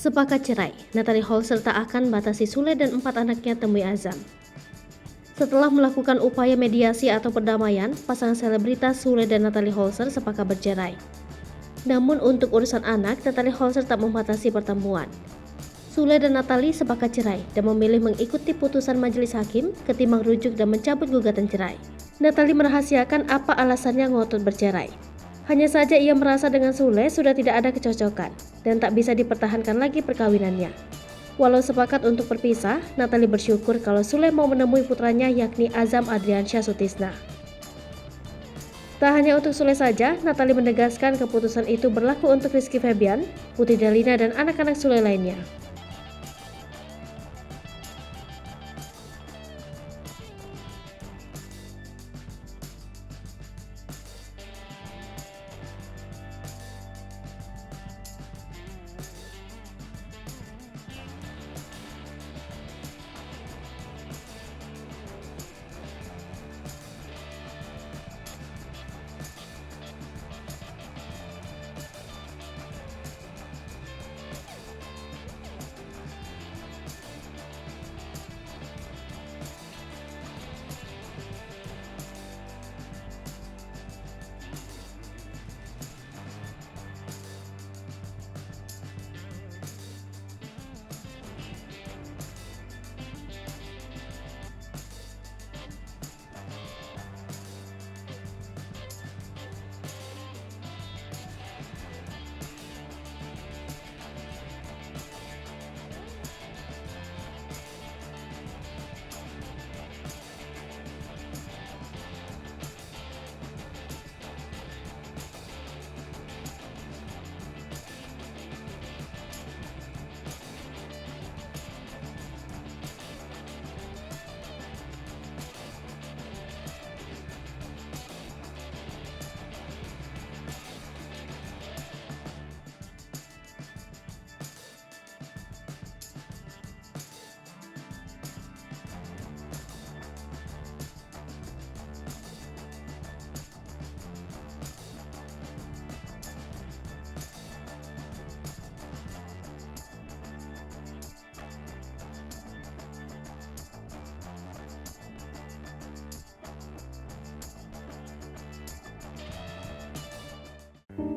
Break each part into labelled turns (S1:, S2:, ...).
S1: Sepakat cerai, Natalie Holzer tak akan batasi Sule dan 4 anaknya temui Azam. Setelah melakukan upaya mediasi atau perdamaian, pasangan selebritas Sule dan Natalie Holzer sepakat bercerai. Namun untuk urusan anak, Natalie Holzer tak membatasi pertemuan. Sule dan Natalie sepakat cerai dan memilih mengikuti putusan majelis hakim ketimbang rujuk dan mencabut gugatan cerai. Natalie merahasiakan apa alasannya ngotot bercerai. Hanya saja ia merasa dengan Sule sudah tidak ada kecocokan dan tak bisa dipertahankan lagi perkawinannya. Walau sepakat untuk berpisah, Natalie bersyukur kalau Sule mau menemui putranya yakni Azam Adriansyah Sutisna. Tak hanya untuk Sule saja, Natalie menegaskan keputusan itu berlaku untuk Rizky Febian, Putri Delina dan anak-anak Sule lainnya.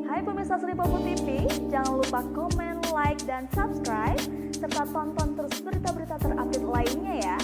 S2: Hai pemirsa Sri Popo TV, jangan lupa komen, like, dan subscribe, serta tonton terus berita-berita terupdate lainnya ya.